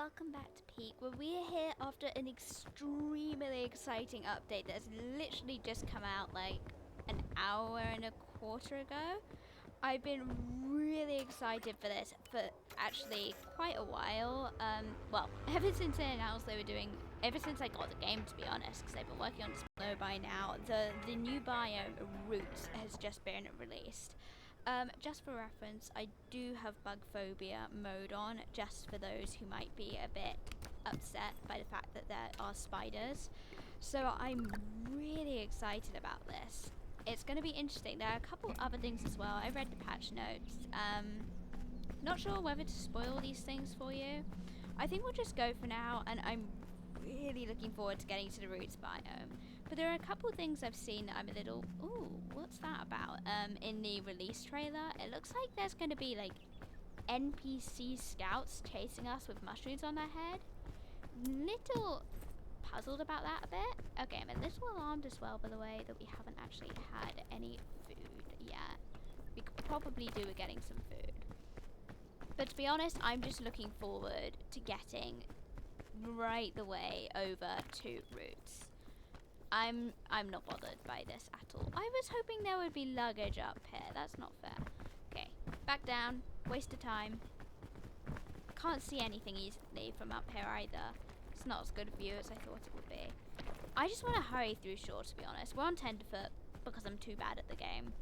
welcome back to Peak, where we're here after an extremely exciting update that's literally just come out like an hour and a quarter ago. I've been really excited for this for actually quite a while. Well, ever since they announced they were doing, ever since I got the game, to be honest, because they've been working on Snow by now. The new biome Roots has just been released. Just for reference, I do have bug phobia mode on, just for those who might be a bit upset by the fact that there are spiders. So I'm really excited about this. It's going to be interesting. There are a couple other things as well. I read the patch notes. Not sure whether to spoil these things for you. I think we'll just go for now, and I'm really looking forward to getting to the Roots biome. But there are a couple of things I've seen that I'm a little, ooh, what's that about? In the release trailer, it looks like there's going to be like NPC scouts chasing us with mushrooms on their head. Little puzzled about that a bit. Okay, I'm a little alarmed as well, by the way, that we haven't actually had any food yet. We could probably do with getting some food. But to be honest, I'm just looking forward to getting right the way over to Roots. I'm not bothered by this at all. I was hoping there would be luggage up here. That's not fair. Okay, back down. Waste of time. Can't see anything easily from up here either. It's not as good a view as I thought it would be. I just want to hurry through Shore, to be honest. We're on Tenderfoot because I'm too bad at the game.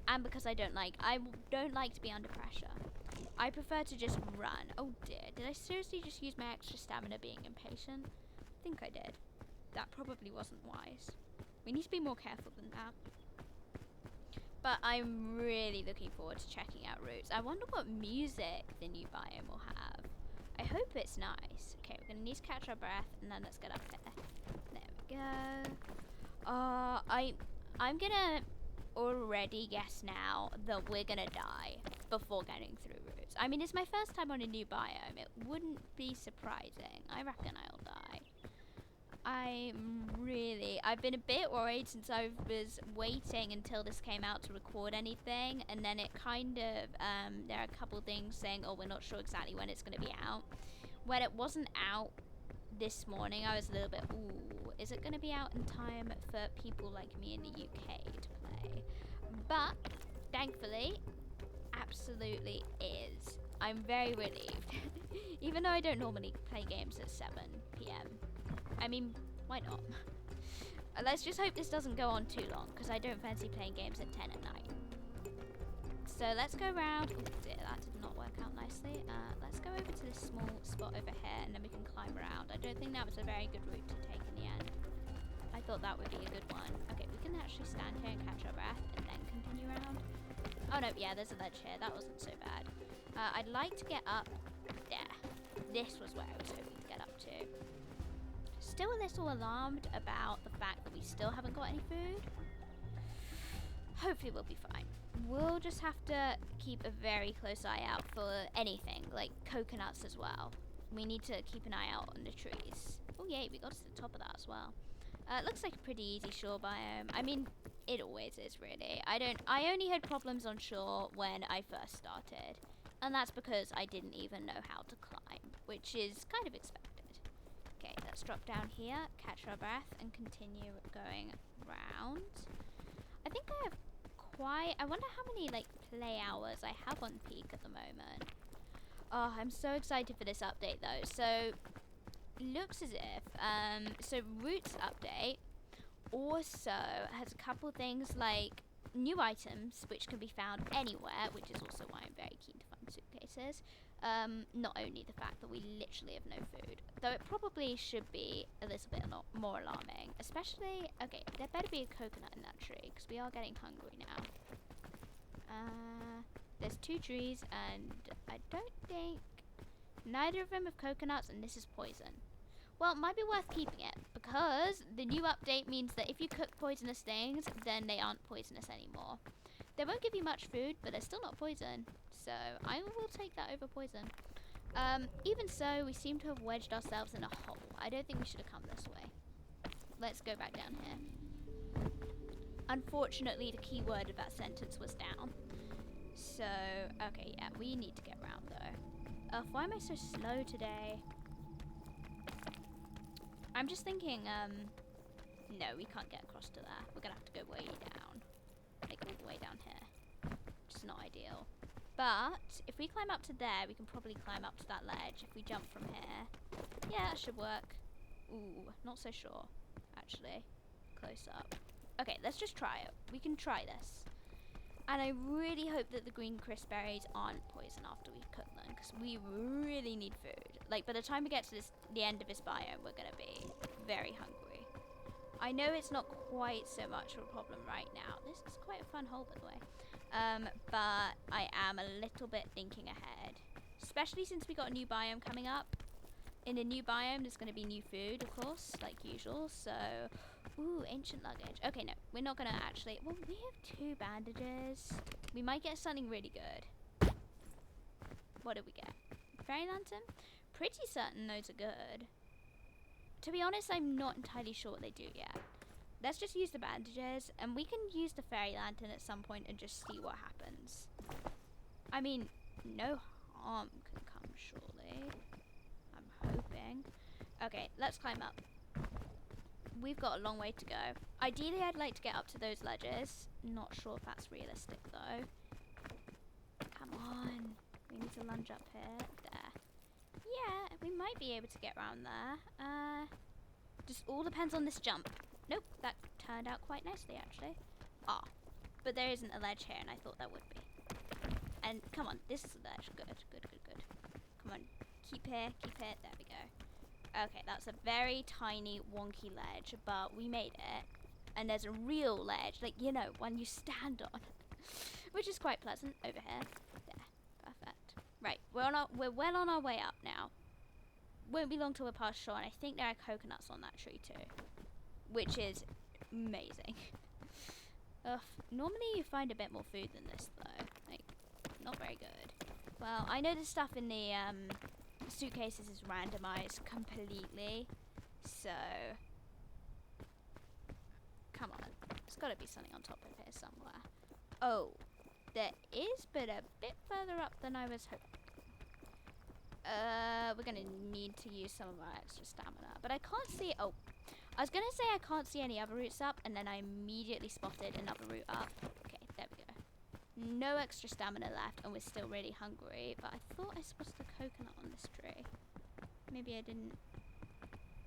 And because I don't like to be under pressure. I prefer to just run. Oh dear, did I seriously just use my extra stamina being impatient? I think I did. That probably wasn't wise. We need to be more careful than that. But I'm really looking forward to checking out Roots. I wonder what music the new biome will have. I hope it's nice. Okay, we're going to need to catch our breath, and then let's get up there. There we go. I'm going to already guess now that we're going to die before getting through Roots. I mean, it's my first time on a new biome. It wouldn't be surprising. I reckon I'll die. I've been a bit worried since I was waiting until this came out to record anything, and then it kind of, there are a couple things saying, oh, we're not sure exactly when it's going to be out. When it wasn't out this morning, I was a little bit, ooh, is it going to be out in time for people like me in the UK to play? But, thankfully, absolutely is. I'm very relieved. Even though I don't normally play games at 7 PM. I mean, why not? Let's just hope this doesn't go on too long, because I don't fancy playing games at 10 at night. So let's go around. Oh dear, that did not work out nicely. Let's go over to this small spot over here, and then we can climb around. I don't think that was a very good route to take in the end. I thought that would be a good one. Okay, we can actually stand here and catch our breath, and then continue around. Oh no, yeah, there's a ledge here. That wasn't so bad. I'd like to get up there. This was where I was hoping to get up to. Still a little alarmed about the fact that we still haven't got any food. Hopefully we'll be fine. We'll just have to keep a very close eye out for anything, like coconuts as well. We need to keep an eye out on the trees. Oh yay, we got to the top of that as well. It looks like a pretty easy shore biome. I mean, it always is really. I only had problems on shore when I first started. And that's because I didn't even know how to climb, which is kind of expected. Okay, let's drop down here, catch our breath, and continue going round. I think I have I wonder how many like play hours I have on Peak at the moment. Oh, I'm so excited for this update though. So, looks as if, so Roots update also has a couple things like new items which can be found anywhere, which is also why I'm very keen to find suitcases. Not only the fact that we literally have no food, though it probably should be a little bit more alarming, especially, okay, there better be a coconut in that tree, because we are getting hungry now. There's 2 trees, and I don't think, neither of them have coconuts, and this is poison. Well, it might be worth keeping it, because the new update means that if you cook poisonous things, then they aren't poisonous anymore. They won't give you much food, but they're still not poison, so I will take that over poison. Even so, we seem to have wedged ourselves in a hole. I don't think we should have come this way. Let's go back down here. Unfortunately, the key word of that sentence was down. So, okay, yeah, we need to get round though. Why am I so slow today? I'm just thinking, no, we can't get across to there. We're gonna have to go way down. Like, all the way down here. Which is not ideal. But, if we climb up to there, we can probably climb up to that ledge. If we jump from here. Yeah, that should work. Ooh, not so sure, actually. Close up. Okay, let's just try it. We can try this. And I really hope that the green crisp berries aren't poison after we cook them, because we really need food. Like, by the time we get to the end of this biome, we're going to be very hungry. I know it's not quite so much of a problem right now. This is quite a fun hole, by the way. But I am a little bit thinking ahead. Especially since we got a new biome coming up. In a new biome, there's going to be new food, of course, like usual. So, ooh, ancient luggage. Okay, no, we're not going to actually... Well, we have 2 bandages. We might get something really good. What did we get? Fairy lantern? Pretty certain those are good. To be honest, I'm not entirely sure what they do yet. Let's just use the bandages, and we can use the fairy lantern at some point and just see what happens. I mean, no harm can come, surely. I'm hoping. Okay, let's climb up. We've got a long way to go. Ideally, I'd like to get up to those ledges. Not sure if that's realistic, though. Come on. We need to lunge up here. There. Yeah, we might be able to get around there. Just all depends on this jump. Nope, that turned out quite nicely, actually. Ah, but there isn't a ledge here, and I thought there would be. And come on, this is a ledge. Good, good, good, good. Come on, keep here, keep here. There we go. Okay, that's a very tiny, wonky ledge, but we made it. And there's a real ledge, like, you know, one you stand on, which is quite pleasant over here. There, perfect. Right, we're well on our way up now. Won't be long till we're past shore, and I think there are coconuts on that tree too, which is amazing. Ugh, normally you find a bit more food than this though, like, not very good. Well, I know the stuff in the suitcases is randomized completely, so come on, there's got to be something on top of here somewhere. Oh, there is, but a bit further up than I was hoping. We're gonna need to use some of our extra stamina, but I can't see. Oh, I was gonna say I can't see any other routes up, and then I immediately spotted another route up. Okay, there we go. No extra stamina left, and we're still really hungry. But I thought I spotted a coconut on this tree. Maybe I didn't.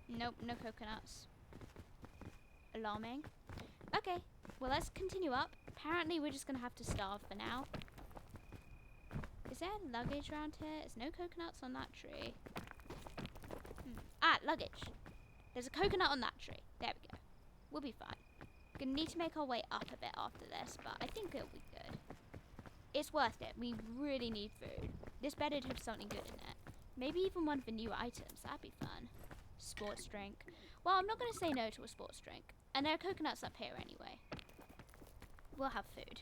Nope, no coconuts. Alarming. Okay, well let's continue up. Apparently we're just gonna have to starve for now. Is there luggage around here? There's no coconuts on that tree. Ah, luggage. There's a coconut on that tree. There we go. We'll be fine. Gonna need to make our way up a bit after this, but I think it'll be good. It's worth it. We really need food. This bedded have something good in it. Maybe even one of the new items. That'd be fun. Sports drink. Well, I'm not gonna say no to a sports drink. And there are coconuts up here anyway. We'll have food.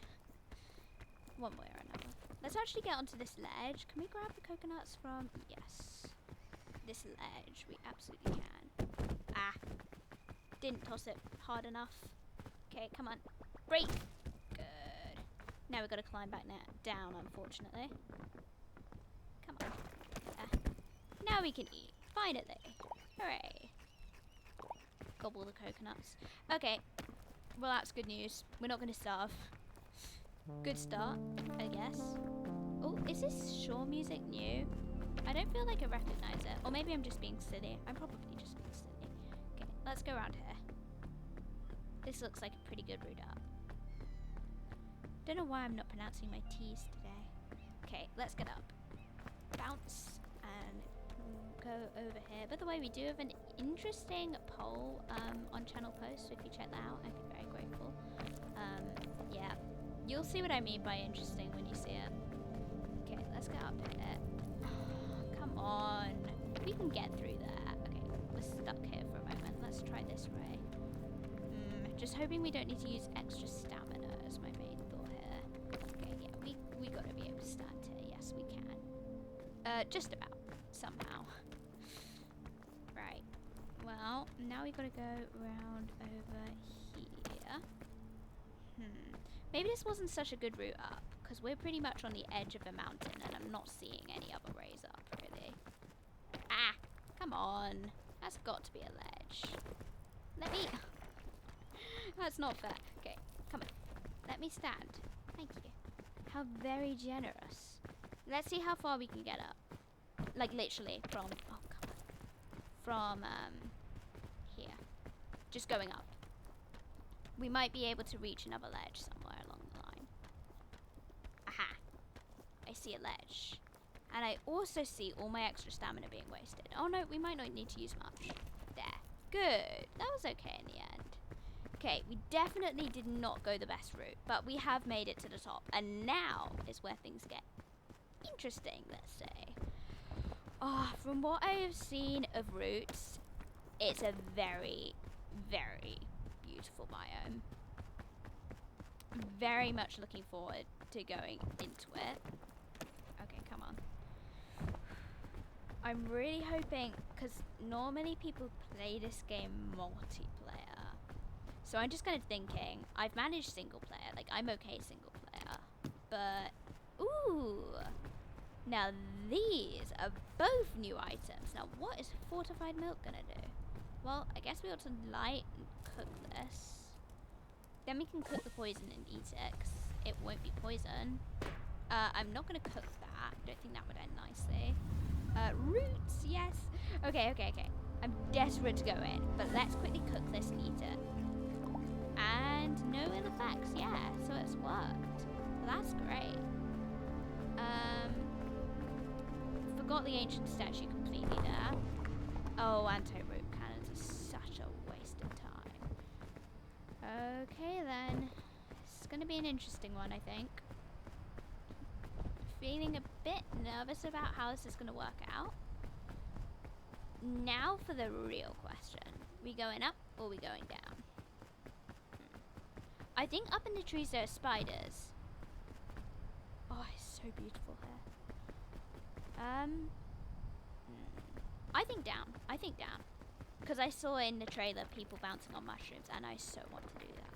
One way or another. Let's actually get onto this ledge. Can we grab the coconuts from... Yes. This ledge. We absolutely can. Ah. Didn't toss it hard enough. Okay, come on. Break. Good. Now we've got to climb back down, unfortunately. Come on. Now we can eat. Finally. Hooray. Gobble the coconuts. Okay. Well, that's good news. We're not going to starve. Good start, I guess. Oh, is this shore music new? I don't feel like I recognize it. Or maybe I'm just being silly. I'm probably just being silly. Okay, let's go around here. This looks like a pretty good route up. Don't know why I'm not pronouncing my T's today. Okay, let's get up. Bounce and go over here. By the way, we do have an interesting poll on channel post, so if you check that out, I'd be very grateful. Yeah. You'll see what I mean by interesting when you see it. Okay, let's get up here. Come on. We can get through there. Okay, we're stuck here for a moment. Let's try this way. Just hoping we don't need to use extra stamina as my main thought here. Okay, yeah, we gotta be able to stand here. Yes, we can. Just about. Somehow. Right. Well, now we gotta go round over here. Maybe this wasn't such a good route up, because we're pretty much on the edge of a mountain, and I'm not seeing any other ways up, really. Ah! Come on! That's got to be a ledge. Let me... That's not fair. Okay, come on. Let me stand. Thank you. How very generous. Let's see how far we can get up. Like, literally, from... Oh, come on. From, here. Just going up. We might be able to reach another ledge somewhere along the line. Aha. I see a ledge. And I also see all my extra stamina being wasted. Oh no, we might not need to use much. There. Good. That was okay in the end. Okay, we definitely did not go the best route, but we have made it to the top. And now is where things get interesting, let's say. Oh, from what I have seen of routes, it's a very, very beautiful biome. Very much looking forward to going into it. Okay, come on. I'm really hoping, because normally people play this game multiplayer. So I'm just kind of thinking, I've managed single player, like I'm okay single player. But, ooh, now these are both new items. Now what is fortified milk gonna do? Well, I guess we ought to light and cook this. Then we can cook the poison and eat it, 'cause it won't be poison. I'm not gonna cook that. I don't think that would end nicely. Roots, yes. Okay. I'm desperate to go in, but let's quickly cook this and eat it. And no ill effects, yeah, so it's worked. Well, that's great. Forgot the ancient statue completely there. Oh, anti-root cannons are such a waste of time. Okay then. It's gonna be an interesting one, I think. Feeling a bit nervous about how this is going to work out. Now for the real question. We going up or we going down? I think up in the trees there are spiders. Oh, it's so beautiful here. I think down. Because I saw in the trailer people bouncing on mushrooms and I so want to do that.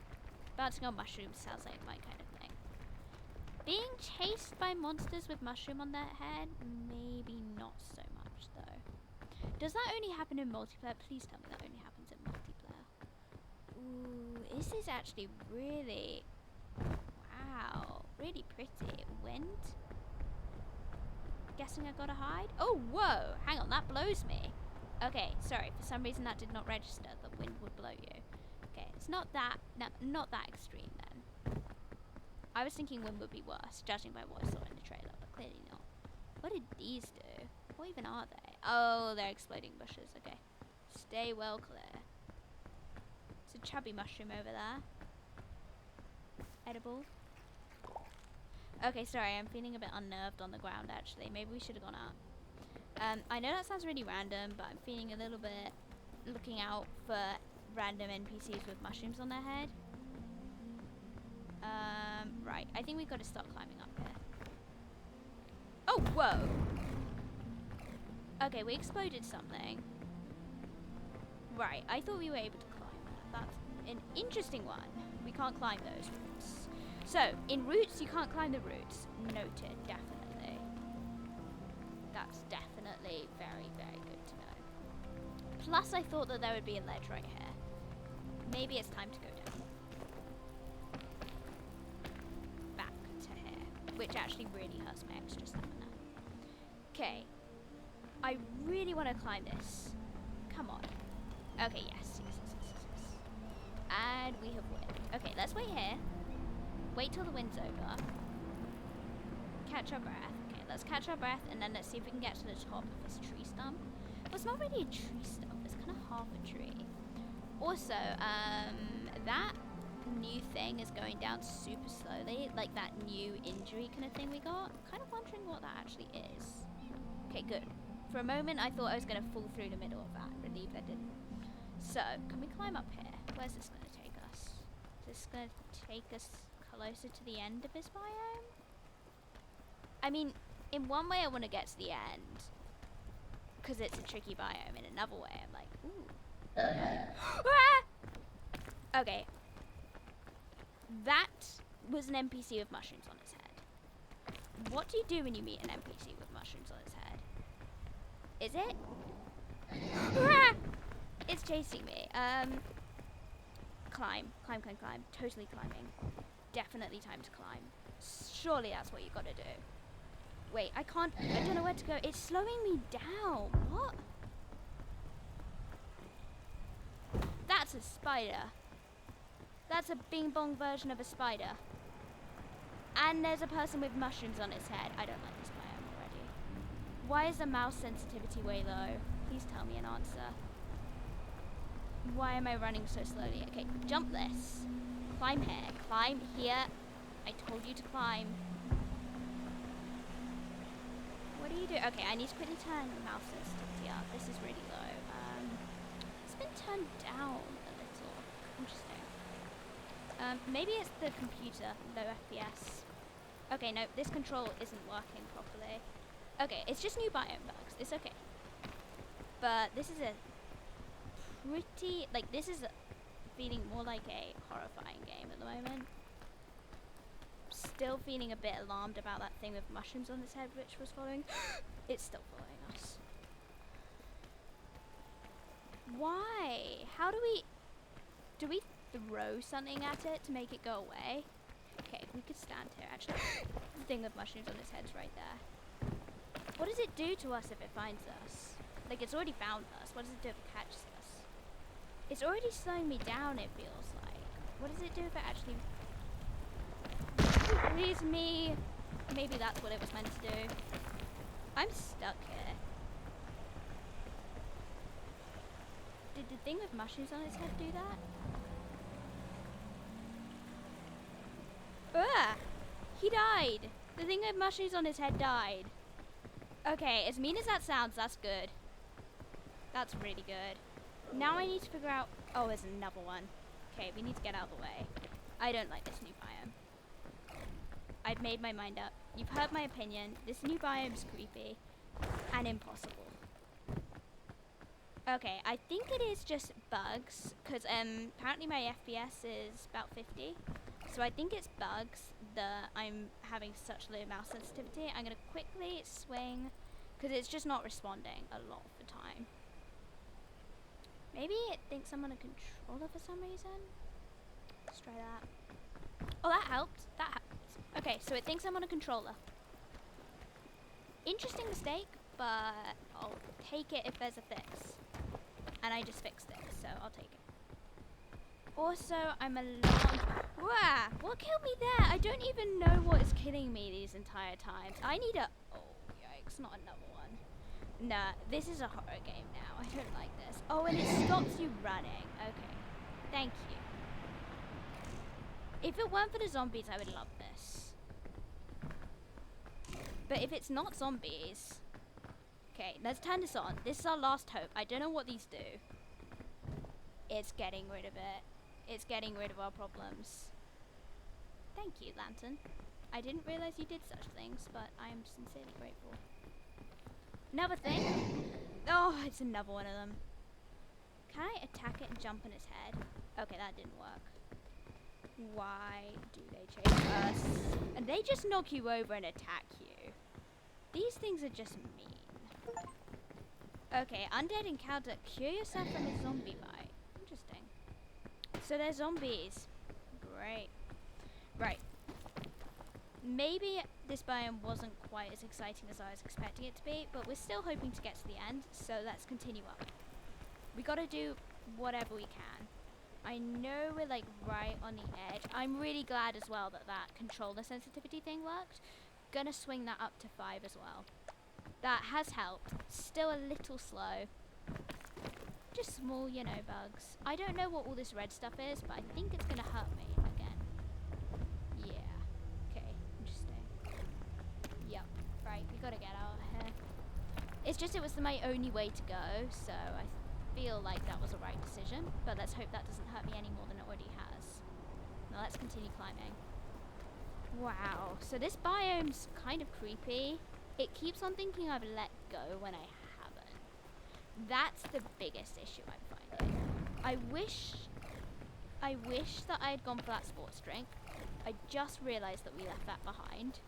Bouncing on mushrooms sounds like my kind of thing. Being chased by monsters with mushroom on their head, maybe not so much though. Does that only happen in multiplayer? Please tell me that only happens in multiplayer. Ooh, this is actually really, wow, really pretty. Wind? Guessing I gotta hide? Oh, whoa, hang on, that blows me. Okay, sorry, for some reason that did not register, the wind would blow you. Okay, it's not that, no, not that extreme then. I was thinking wind would be worse, judging by what I saw in the trailer, but clearly not. What did these do? What even are they? Oh, they're exploding bushes. Okay. Stay well clear. It's a chubby mushroom over there. Edible. Okay, sorry, I'm feeling a bit unnerved on the ground, actually. Maybe we should have gone up. I know that sounds really random, but I'm feeling a little bit looking out for random NPCs with mushrooms on their head. Right, I think we've got to start climbing up here. Oh, whoa! Okay, we exploded something. Right, I thought we were able to climb that. That's an interesting one. We can't climb those roots. So, in roots, you can't climb the roots. Noted, definitely. That's definitely very, very good to know. Plus, I thought that there would be a ledge right here. Maybe it's time to go down. Which actually really hurts my extra stamina. Okay. I really want to climb this. Come on. Okay, yes. And we have wind. Okay, let's wait here. Wait till the wind's over. Catch our breath. Okay, let's catch our breath and then let's see if we can get to the top of this tree stump. Well, it's not really a tree stump. It's kind of half a tree. Also, that new thing is going down super slowly, like that new injury kind of thing we got. I'm kind of wondering what that actually is. Okay, good. For a moment I thought I was going to fall through the middle of that. Relieved I didn't. So, can we climb up here? Where's this going to take us? Is this going to take us closer to the end of this biome? I mean, in one way I want to get to the end, because it's a tricky biome. In another way I'm like, ooh. Ah! Okay. That was an NPC with mushrooms on his head. What do you do when you meet an NPC with mushrooms on his head? Is it? Ah! It's chasing me. Climb. Totally climbing. Definitely time to climb. Surely that's what you gotta do. Wait, I don't know where to go. It's slowing me down. What? That's a spider. That's a bing bong version of a spider. And there's a person with mushrooms on its head. I don't like this biome already. Why is the mouse sensitivity way low? Please tell me an answer. Why am I running so slowly? Okay, jump this. Climb here. Climb here. I told you to climb. What do you do? Okay, I need to quickly turn mouse sensitivity up. This is really low. It's been turned down a little. Interesting. Maybe it's the computer. Low FPS. Okay, no, this control isn't working properly. Okay, it's just new biome bugs. It's okay. But this is a pretty... Like, this is feeling more like a horrifying game at the moment. Still feeling a bit alarmed about that thing with mushrooms on its head which was following. It's still following us. Why? How do we throw something at it to make it go away? Okay, we could stand here actually. The thing with mushrooms on its head's right there. What does it do to us if it finds us? Like, it's already found us. What does it do if it catches us? It's already slowing me down, it feels like. What does it do if it actually... Please me. Maybe that's what it was meant to do. I'm stuck here. Did the thing with mushrooms on its head do that? Ugh! He died! The thing with mushrooms on his head died. Okay, as mean as that sounds, that's good. That's really good. Now I need to figure out... Oh, there's another one. Okay, we need to get out of the way. I don't like this new biome. I've made my mind up. You've heard my opinion. This new biome's creepy and impossible. Okay, I think it is just bugs, because apparently my FPS is about 50. So I think it's bugs that I'm having such low mouse sensitivity. I'm going to quickly swing, because it's just not responding a lot of the time. Maybe it thinks I'm on a controller for some reason. Let's try that. Oh, that helped. That helped. Okay, so it thinks I'm on a controller. Interesting mistake, but I'll take it if there's a fix. And I just fixed it, so I'll take it. Also, I'm alarmed. Wow, what killed me there? I don't even know what is killing me these entire times. I need a... Oh, yikes, not another one. Nah, this is a horror game now. I don't like this. Oh, and it stops you running. Okay, thank you. If it weren't for the zombies, I would love this. But if it's not zombies... Okay, let's turn this on. This is our last hope. I don't know what these do. It's getting rid of it. It's getting rid of our problems. Thank you, Lantern. I didn't realize you did such things, but I am sincerely grateful. Another thing. Oh, it's another one of them. Can I attack it and jump on its head? Okay, that didn't work. Why do they chase us? And they just knock you over and attack you. These things are just mean. Okay, undead encounter. Cure yourself from a zombie bite. Interesting. So they're zombies. Great. Right. Maybe this biome wasn't quite as exciting as I was expecting it to be, but we're still hoping to get to the end, so let's continue up. We gotta do whatever we can. I know we're like right on the edge. I'm really glad as well that that controller sensitivity thing worked. Gonna swing that up to 5 as well. That has helped. Still a little slow. Just small, you know, bugs. I don't know what all this red stuff is, but I think it's gonna hurt me again. Yeah. Okay, interesting. Yep. Right, we gotta get out of here. It's just it was my only way to go, so I feel like that was a right decision. But let's hope that doesn't hurt me any more than it already has. Now let's continue climbing. Wow, so this biome's kind of creepy. It keeps on thinking I've let go when I haven't. That's the biggest issue I'm finding. I wish that I had gone for that sports drink. I just realised that we left that behind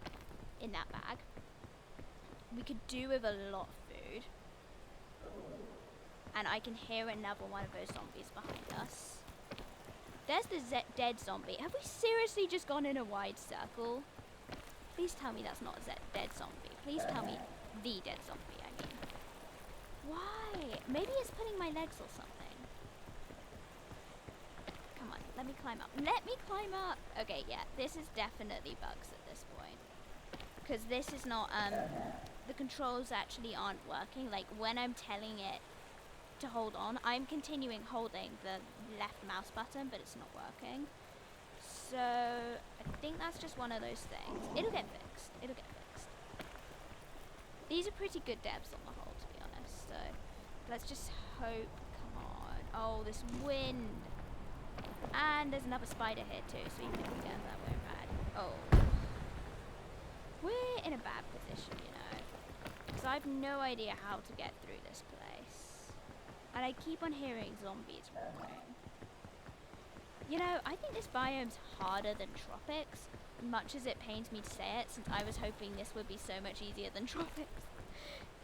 in that bag. We could do with a lot of food. and I can hear another one of those zombies behind us. There's the dead zombie. Have we seriously just gone in a wide circle? Please tell me that's not a dead zombie. Please tell me the dead zombie, I mean. Why? Maybe it's pulling my legs or something. Come on, let me climb up. Let me climb up! Okay, yeah, this is definitely bugs at this point. Because this is not, the controls actually aren't working. Like, when I'm telling it to hold on, I'm continuing holding the left mouse button, but it's not working. So, I think that's just one of those things. It'll get fixed. It'll get fixed. These are pretty good devs on the whole, to be honest. So, let's just hope. Come on. Oh, this wind. And there's another spider here too, so even if we get that, we're bad. Oh. We're in a bad position, you know. Because I have no idea how to get through this place. And I keep on hearing zombies roaring. You know, I think this biome's harder than Tropics, much as it pains me to say it, since I was hoping this would be so much easier than Tropics.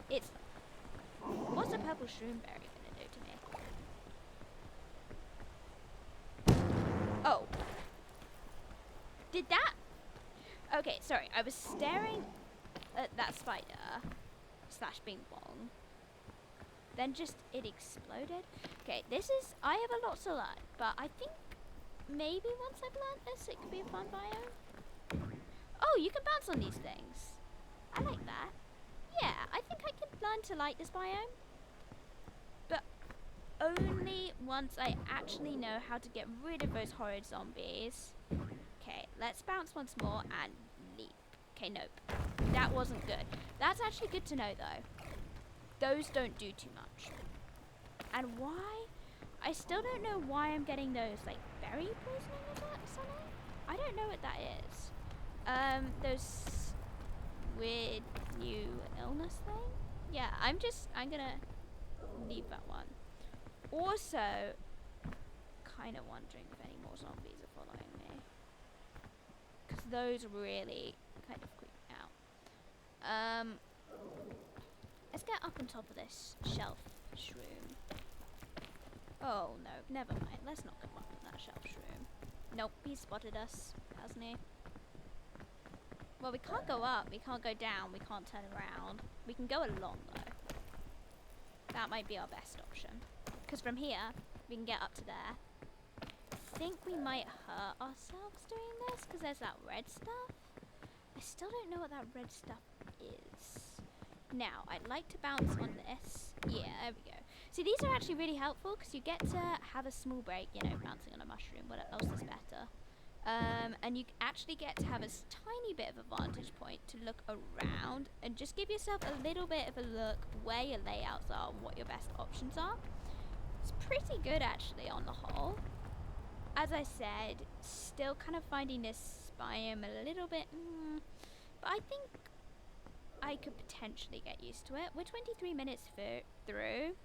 It's... What's a purple shroom berry gonna do to me? Oh. Did that... Okay, sorry, I was staring at that spider, slash bing bong. Then just, it exploded. Okay, this is... I have a lot to learn, but I think... Maybe once I've learned this, it could be a fun biome. Oh, you can bounce on these things. I like that. Yeah, I think I can learn to like this biome. But only once I actually know how to get rid of those horrid zombies. Okay, let's bounce once more and leap. Okay, nope. That wasn't good. That's actually good to know, though. Those don't do too much. And why? I still don't know why I'm getting those, like, berry poisoning attacks on it. I don't know what that is. Those weird new illness thing? Yeah, I'm gonna leave that one. Also, kind of wondering if any more zombies are following me. Because those really kind of creep me out. Let's get up on top of this shelf shroom. Oh no, never mind. Let's not go up on that shelf shroom. Nope, he spotted us, hasn't he? Well, we can't go up, we can't go down, we can't turn around. We can go along though. That might be our best option. Because from here, we can get up to there. I think we might hurt ourselves doing this, because there's that red stuff. I still don't know what that red stuff is. Now, I'd like to bounce on this. Yeah, there we go. See, these are actually really helpful because you get to have a small break, you know, bouncing on a mushroom. What else is better? And you actually get to have a tiny bit of a vantage point to look around and just give yourself a little bit of a look where your layouts are and what your best options are. It's pretty good, actually, on the whole. As I said, still kind of finding this biome a little bit... but I think I could potentially get used to it. We're 23 minutes through.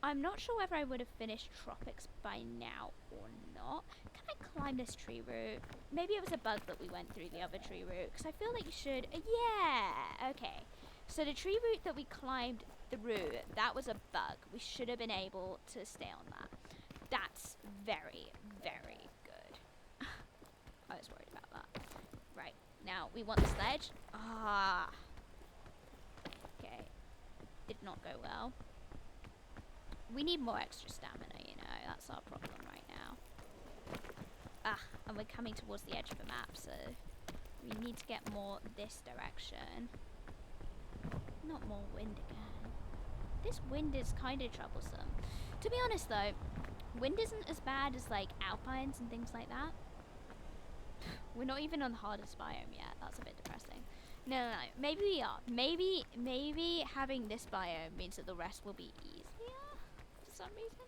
I'm not sure whether I would have finished Tropics by now or not. Can I climb this tree root? Maybe it was a bug that we went through the other tree root, because I feel like you should... yeah! Okay. So the tree root that we climbed through, that was a bug. We should have been able to stay on that. That's very, very good. I was worried about that. Right. Now, we want the sledge. Ah. Okay. Did not go well. We need more extra stamina, you know. That's our problem right now. Ah, and we're coming towards the edge of the map, so we need to get more this direction. Not more wind again. This wind is kind of troublesome. To be honest, though, wind isn't as bad as, like, alpines and things like that. We're not even on the hardest biome yet. That's a bit depressing. No. Maybe we are. Maybe having this biome means that the rest will be easier for some reason.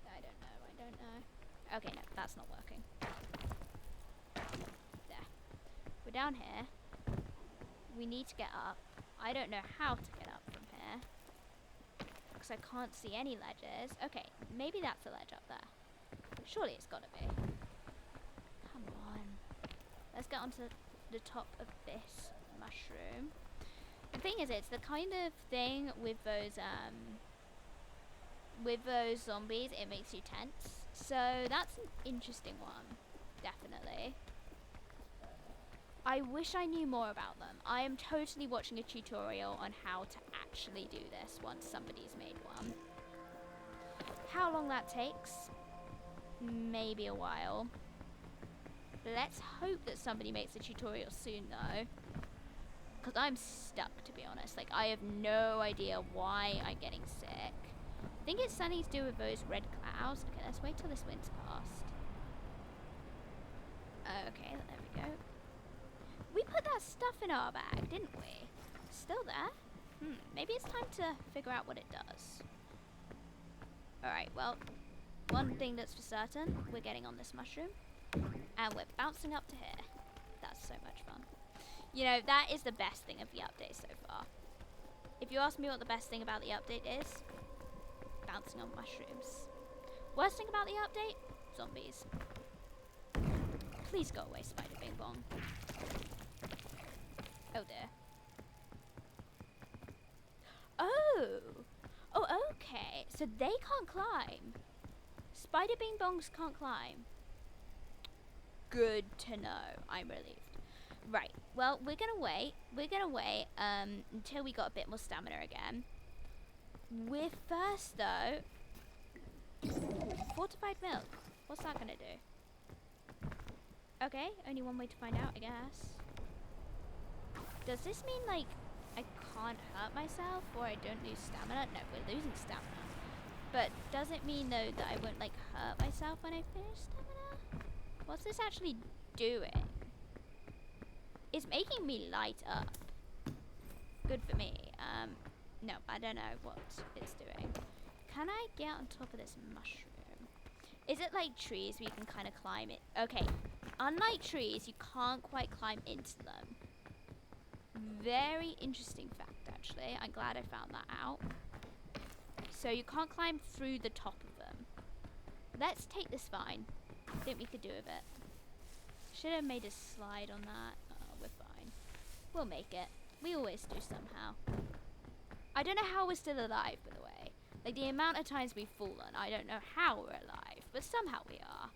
I don't know. Okay, no, that's not working. There. We're down here. We need to get up. I don't know how to get up from here. Because I can't see any ledges. Okay, maybe that's a ledge up there. Surely it's gotta be. Come on. Let's get onto the top of this mushroom. The thing is, it's the kind of thing with those, with those zombies, it makes you tense. So that's an interesting one, definitely. I wish I knew more about them. I am totally watching a tutorial on how to actually do this once somebody's made one. How long that takes? Maybe a while. Let's hope that somebody makes a tutorial soon though. Because I'm stuck, to be honest. Like, I have no idea why I'm getting sick. I think it's something to do with those red clouds. Okay, let's wait till this wind's passed. Okay, there we go. We put that stuff in our bag, didn't we? Still there? Maybe it's time to figure out what it does. Alright, well, one thing that's for certain, we're getting on this mushroom. And we're bouncing up to here. That's so much fun. You know, that is the best thing of the update so far. If you ask me what the best thing about the update is, bouncing on mushrooms. Worst thing about the update? Zombies. Please go away, Spider Bing Bong. Oh dear. Oh, okay. So they can't climb. Spider Bing Bongs can't climb. Good to know. I'm relieved. Right. Well, we're gonna wait. Until we got a bit more stamina again. We're first though. Fortified milk. What's that gonna do? Okay, only one way to find out, I guess. Does this mean, like, I can't hurt myself or I don't lose stamina? No, we're losing stamina. But does it mean, though, that I won't, like, hurt myself when I finish stamina? What's this actually doing? It's making me light up. Good for me. No, I don't know what it's doing. Can I get on top of this mushroom? Is it like trees where you can kind of climb it? Okay, unlike trees, you can't quite climb into them. Very interesting fact, actually. I'm glad I found that out. So you can't climb through the top of them. Let's take this vine. I think we could do with it. Should have made a slide on that. Oh, we're fine. We'll make it. We always do somehow. I don't know how we're still alive, by the way. Like, the amount of times we've fallen, I don't know how we're alive, but somehow we are.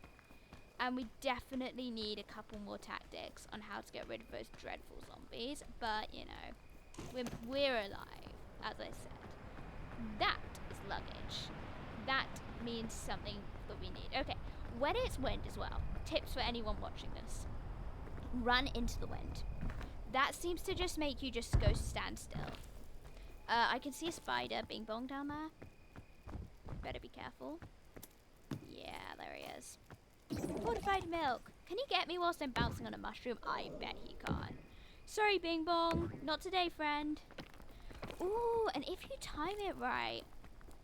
And we definitely need a couple more tactics on how to get rid of those dreadful zombies. But, you know, we're alive, as I said. That is luggage. That means something that we need. Okay, when it's wind as well, tips for anyone watching this. Run into the wind. That seems to just make you just go stand still. I can see a spider Bing Bong down there. Better be careful. Yeah, there he is. Fortified milk. Can he get me whilst I'm bouncing on a mushroom? I bet he can't. Sorry, Bing Bong. Not today, friend. Ooh, and if you time it right,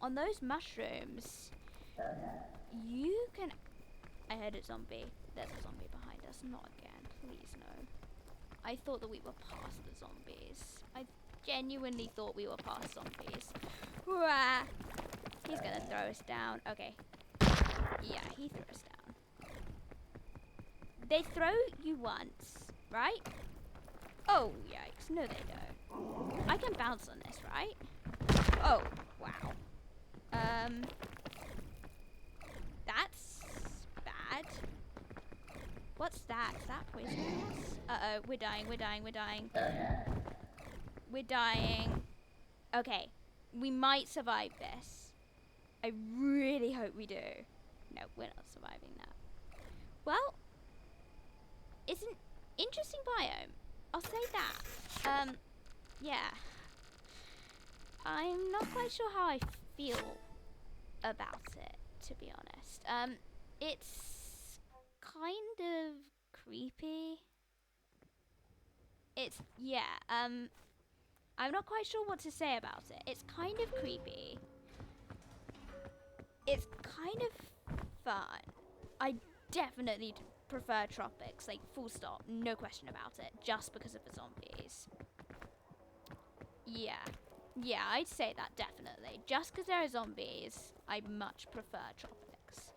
on those mushrooms, you can... I heard a zombie. There's a zombie behind us. Not again. Please, no. I thought that we were past the zombies. I genuinely thought we were past zombies. Rah! He's gonna throw us down. Okay. Yeah, he threw us down. They throw you once, right? Oh, yikes. No, they don't. I can bounce on this, right? Oh, wow. That's bad. What's that? Is that poisonous? Uh-oh, we're dying. We're dying. Okay, we might survive this. I really hope we do. No, we're not surviving that. Well, it's an interesting biome. I'll say that. Yeah. I'm not quite sure how I feel about it, to be honest. It's kind of creepy. Yeah, I'm not quite sure what to say about it. It's kind of creepy. It's kind of fun. I definitely prefer tropics, like full stop, no question about it, just because of the zombies. Yeah, I'd say that definitely. Just because there are zombies, I much prefer tropics.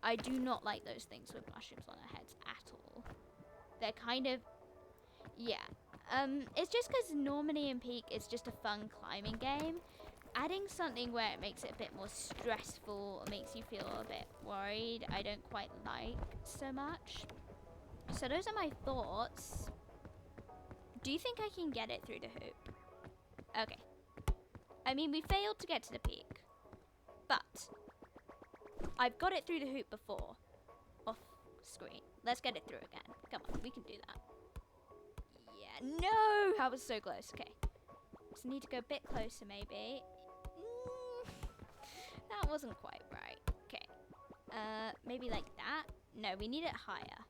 I do not like those things with mushrooms on their heads at all. They're kind of, yeah. It's just because Normandy and Peak is just a fun climbing game, adding something where it makes it a bit more stressful, or makes you feel a bit worried, I don't quite like so much. So those are my thoughts. Do you think I can get it through the hoop? Okay. I mean, we failed to get to the peak, but I've got it through the hoop before. Off screen. Let's get it through again. Come on, we can do that. Yeah, no! That was so close. Okay. Just need to go a bit closer, maybe. That wasn't quite right. Okay. Maybe like that? No, we need it higher.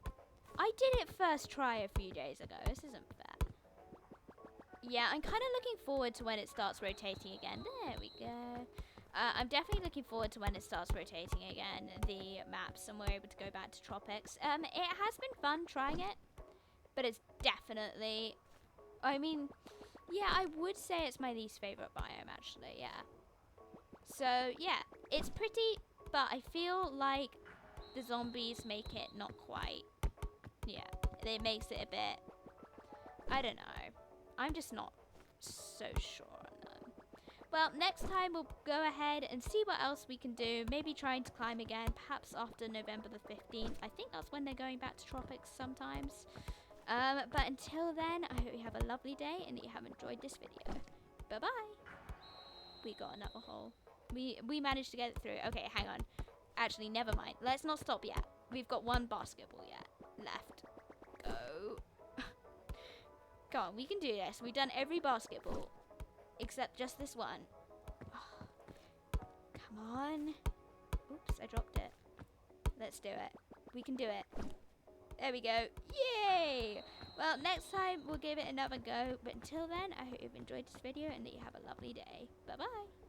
I did it first try a few days ago. This isn't fair. Yeah, I'm kind of looking forward to when it starts rotating again. There we go. I'm definitely looking forward to when it starts rotating again, the maps, and we're able to go back to Tropics. It has been fun trying it, but it's definitely... I mean, yeah, I would say it's my least favorite biome, actually, yeah. So, yeah, it's pretty, but I feel like the zombies make it not quite. Yeah, it makes it a bit... I don't know. I'm just not so sure on them. Well, next time we'll go ahead and see what else we can do. Maybe trying to climb again, perhaps after November the 15th. I think that's when they're going back to Tropics sometimes. But until then, I hope you have a lovely day and that you have enjoyed this video. Bye-bye. We got another hole. We managed to get it through. Okay, hang on. Actually, never mind. Let's not stop yet. We've got one basketball yet left. Go. Come on, we can do this. We've done every basketball. Except just this one. Oh, come on. Oops, I dropped it. Let's do it. We can do it. There we go. Yay! Well, next time we'll give it another go. But until then, I hope you've enjoyed this video and that you have a lovely day. Bye-bye.